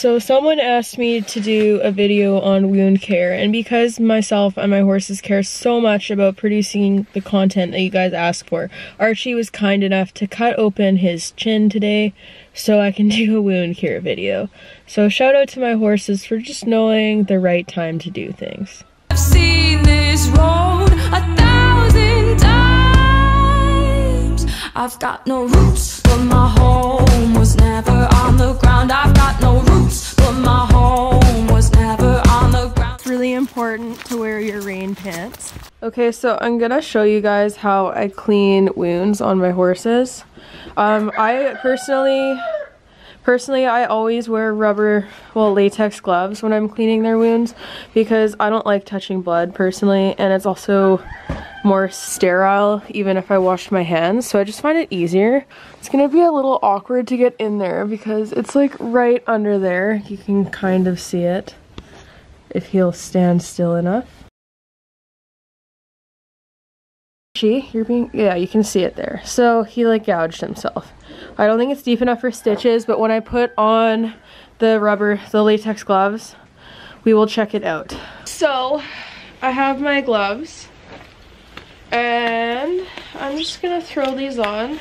So someone asked me to do a video on wound care, and because myself and my horses care so much about producing the content that you guys ask for, Archie was kind enough to cut open his chin today so I can do a wound care video. So shout out to my horses for just knowing the right time to do things. I've seen this road 1,000 times. I've got no roots, but my home was never on the ground. I've got no roots, but my home was never on the ground. It's really important to wear your rain pants. Okay, so I'm gonna show you guys how I clean wounds on my horses. I personally, I always wear latex gloves when I'm cleaning their wounds because I don't like touching blood personally, and it's also more sterile even if I wash my hands, so I just find it easier. It's gonna be a little awkward to get in there because it's like right under there. You can kind of see it if he'll stand still enough. Yeah, you can see it there. So he like gouged himself. I don't think it's deep enough for stitches, but when I put on the latex gloves, we will check it out. So I have my gloves and I'm just gonna throw these on.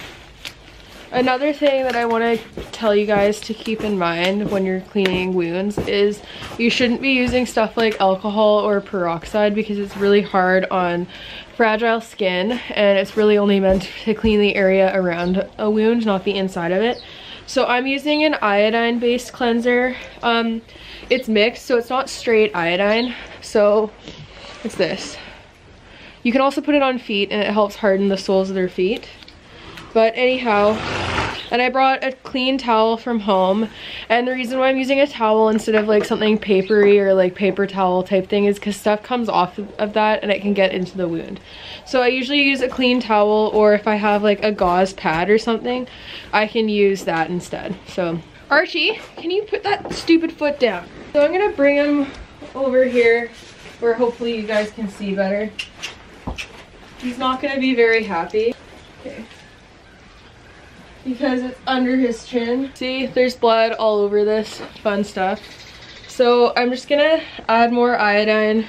Another thing that I want to tell you guys to keep in mind when you're cleaning wounds is you shouldn't be using stuff like alcohol or peroxide because it's really hard on fragile skin, and it's really only meant to clean the area around a wound, not the inside of it. So I'm using an iodine based cleanser. It's mixed, so it's not straight iodine. So it's this. You can also put it on feet and it helps harden the soles of their feet. But anyhow, and I brought a clean towel from home, and the reason why I'm using a towel instead of like something papery or like paper towel type thing is because stuff comes off of that and it can get into the wound. So I usually use a clean towel, or if I have like a gauze pad or something, I can use that instead. So Archie, can you put that stupid foot down? So I'm gonna bring him over here where hopefully you guys can see better. He's not gonna be very happy. Okay. Because it's under his chin. See, there's blood all over this fun stuff. So I'm just gonna add more iodine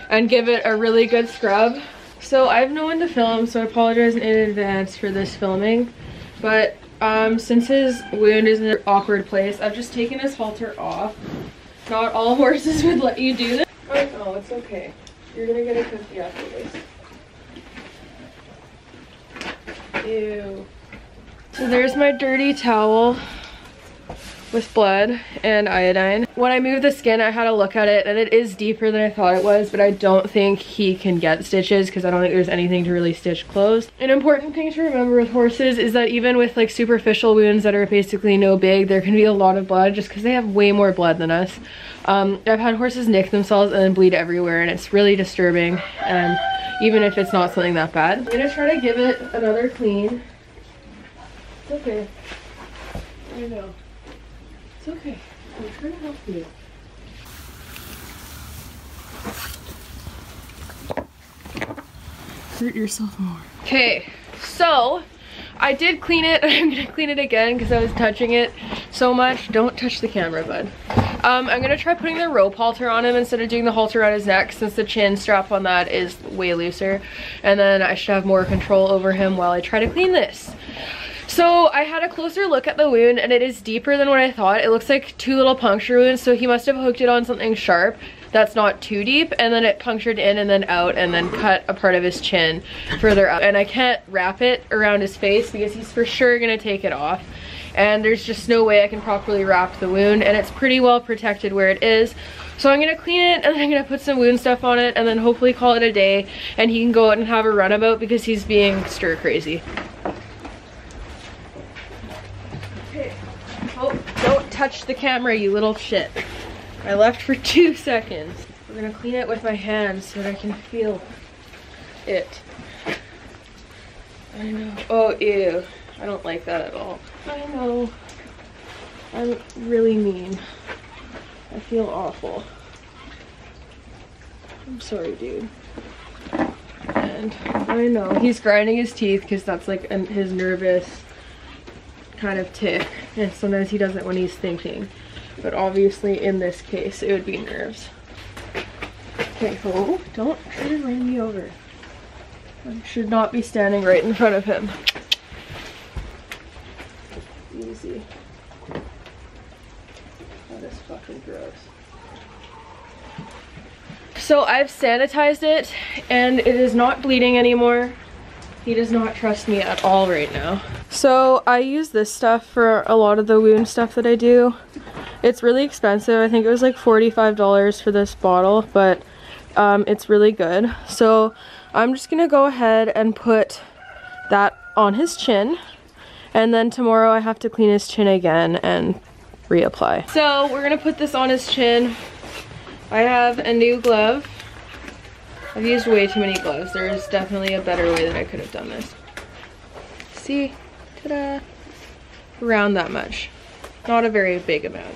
and give it a really good scrub. So I have no one to film, so I apologize in advance for this filming. But since his wound is in an awkward place, I've just taken his halter off. Not all horses would let you do this. Oh, it's okay. You're gonna get a cookie after this. Ew. So there's my dirty towel with blood and iodine. When I moved the skin, I had a look at it, and it is deeper than I thought it was, but I don't think he can get stitches because I don't think there's anything to really stitch closed. An important thing to remember with horses is that even with like superficial wounds that are basically no big, there can be a lot of blood just because they have way more blood than us. I've had horses nick themselves and then bleed everywhere, and it's really disturbing, and even if it's not something that bad. I'm gonna try to give it another clean. It's okay. I know. It's okay. I'm trying to help you. Hurt yourself more. Okay, so I did clean it. I'm gonna clean it again because I was touching it so much. Don't touch the camera, bud. I'm gonna try putting the rope halter on him instead of doing the halter on his neck, since the chin strap on that is way looser. And then I should have more control over him while I try to clean this. So I had a closer look at the wound, and it is deeper than what I thought. It looks like 2 little puncture wounds, so he must have hooked it on something sharp that's not too deep, and then it punctured in and then out and then cut a part of his chin further up. And I can't wrap it around his face because he's for sure gonna take it off. And there's just no way I can properly wrap the wound, and it's pretty well protected where it is. So I'm gonna clean it, and then I'm gonna put some wound stuff on it, and then hopefully call it a day, and he can go out and have a runabout because he's being stir crazy. Oh, don't touch the camera, you little shit. I left for 2 seconds. We're gonna clean it with my hands so that I can feel it. I know. Oh, ew. I don't like that at all. I know. I'm really mean. I feel awful. I'm sorry, dude. And I know. He's grinding his teeth because that's like his nervous kind of tick, and sometimes he does it when he's thinking. but obviously in this case it would be nerves. Okay, oh, don't try to run me over. I should not be standing right in front of him. Easy. That is fucking gross. So I've sanitized it and it is not bleeding anymore. He does not trust me at all right now. So I use this stuff for a lot of the wound stuff that I do. It's really expensive. I think it was like $45 for this bottle, but it's really good. So I'm just gonna go ahead and put that on his chin, and then tomorrow I have to clean his chin again and reapply. So we're gonna put this on his chin. I have a new glove. I've used way too many gloves. There is definitely a better way that I could have done this. See? Ta-da! Around that much. Not a very big amount.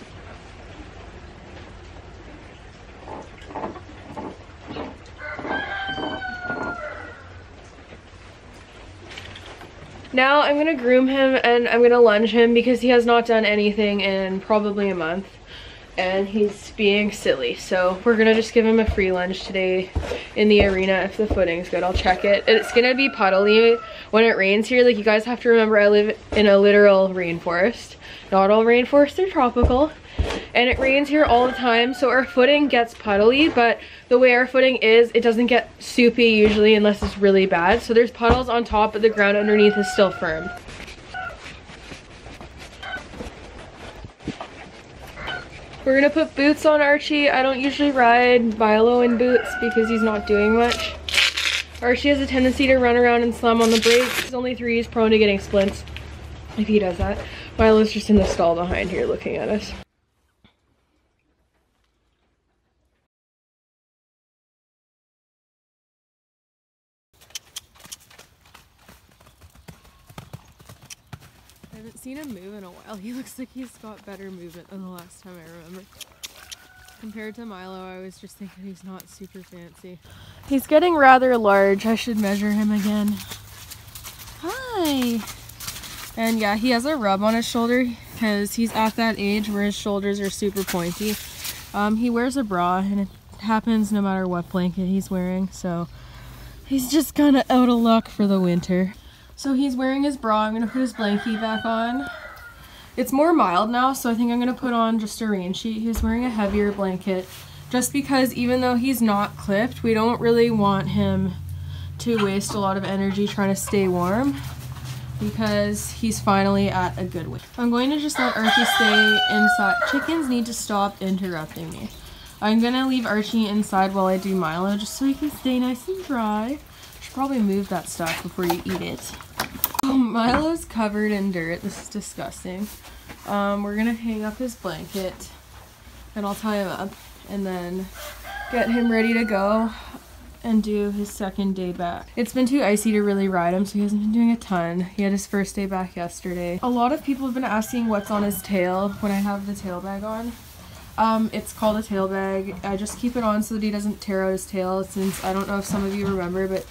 Now I'm gonna groom him and I'm gonna lunge him because he has not done anything in probably a month and he's being silly. So we're gonna just give him a free lunge today in the arena if the footing's good. I'll check it. It's gonna be puddly when it rains here. Like, you guys have to remember, I live in a literal rainforest. Not all rainforests are tropical. And it rains here all the time, so our footing gets puddly, but the way our footing is, it doesn't get soupy usually unless it's really bad. So there's puddles on top, but the ground underneath is still firm. We're gonna put boots on Archie. I don't usually ride Milo in boots because he's not doing much. Archie has a tendency to run around and slam on the brakes. He's only 3, he's prone to getting splints if he does that. Milo's just in the stall behind here looking at us. I haven't seen him move in a while. He looks like he's got better movement than the last time I remember. Compared to Milo, I was just thinking he's not super fancy. He's getting rather large. I should measure him again. Hi! And yeah, he has a rub on his shoulder because he's at that age where his shoulders are super pointy. He wears a bra and it happens no matter what blanket he's wearing, so he's just kind of out of luck for the winter. So he's wearing his bra. I'm gonna put his blankie back on. It's more mild now, so I think I'm gonna put on just a rain sheet. He's wearing a heavier blanket just because even though he's not clipped, we don't really want him to waste a lot of energy trying to stay warm because he's finally at a good weight. I'm going to just let Archie stay inside. Chickens need to stop interrupting me. I'm gonna leave Archie inside while I do Milo just so he can stay nice and dry. Probably move that stuff before you eat it. Oh, Milo's covered in dirt. This is disgusting. We're gonna hang up his blanket and I'll tie him up and then get him ready to go and do his second day back. It's been too icy to really ride him, so he hasn't been doing a ton. He had his first day back yesterday. A lot of people have been asking what's on his tail when I have the tail bag on. It's called a tail bag. I just keep it on so that he doesn't tear out his tail, since I don't know if some of you remember, but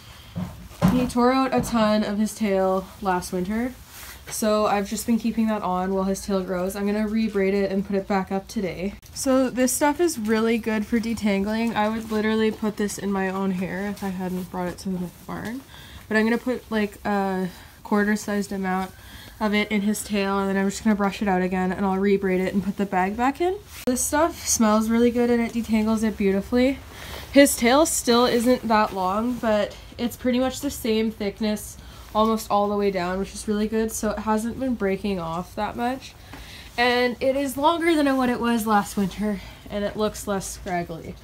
he tore out a ton of his tail last winter, so I've just been keeping that on while his tail grows. I'm gonna re-braid it and put it back up today. So this stuff is really good for detangling. I would literally put this in my own hair if I hadn't brought it to the barn, but I'm gonna put like a quarter-sized amount of it in his tail, and then I'm just gonna brush it out again and I'll re-braid it and put the bag back in. This stuff smells really good and it detangles it beautifully. His tail still isn't that long, but it's pretty much the same thickness almost all the way down, which is really good, so it hasn't been breaking off that much. And it is longer than what it was last winter, and it looks less scraggly.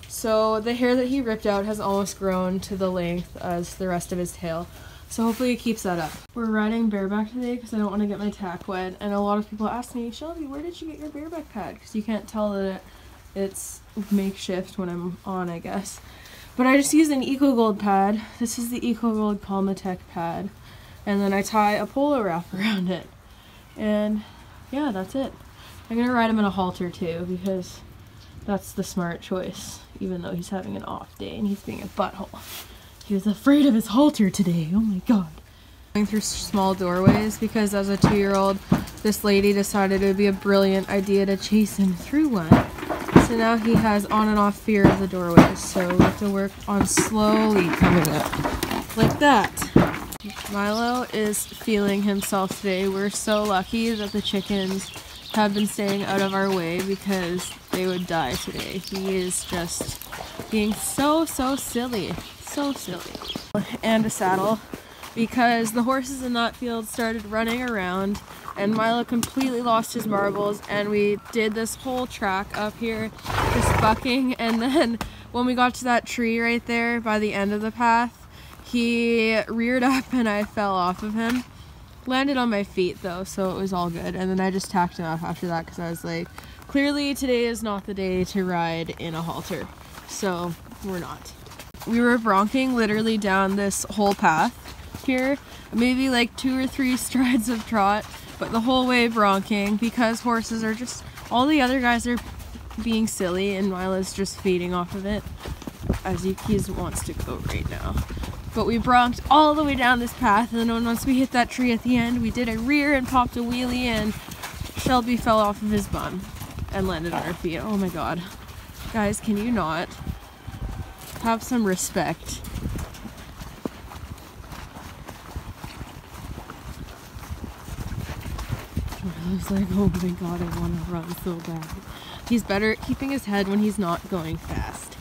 So the hair that he ripped out has almost grown to the length as the rest of his tail. So hopefully it keeps that up. We're riding bareback today because I don't want to get my tack wet, and a lot of people ask me, Shelby, where did you get your bareback pad? Because you can't tell that it's makeshift when I'm on, I guess. But I just use an EcoGold pad. This is the EcoGold Palmatech pad. And then I tie a polo wrap around it. And yeah, that's it. I'm gonna ride him in a halter too, because that's the smart choice, even though he's having an off day and he's being a butthole. He was afraid of his halter today, oh my god. Going through small doorways because as a 2-year-old, this lady decided it would be a brilliant idea to chase him through one. So now he has on and off fear of the doorways. So we have to work on slowly coming up like that. Milo is feeling himself today. We're so lucky that the chickens have been staying out of our way because they would die today. He is just being so silly. So silly. And a saddle because the horses in that field started running around and Milo completely lost his marbles, and we did this whole track up here just bucking, and then when we got to that tree right there by the end of the path, he reared up and I fell off of him. Landed on my feet though, so it was all good, and then I just tacked him off after that because I was like, clearly today is not the day to ride in a halter, so we're not. We were bronking literally down this whole path here, maybe like 2 or 3 strides of trot, but the whole way bronking because horses are just, all the other guys are being silly and Milo's just feeding off of it as he wants to go right now. But we bronked all the way down this path, and then once we hit that tree at the end, we did a rear and popped a wheelie, and Shelby fell off of his bum and landed on our feet. Oh my god. Guys, can you not have some respect? I was like, oh my god, I want to run so bad. He's better at keeping his head when he's not going fast.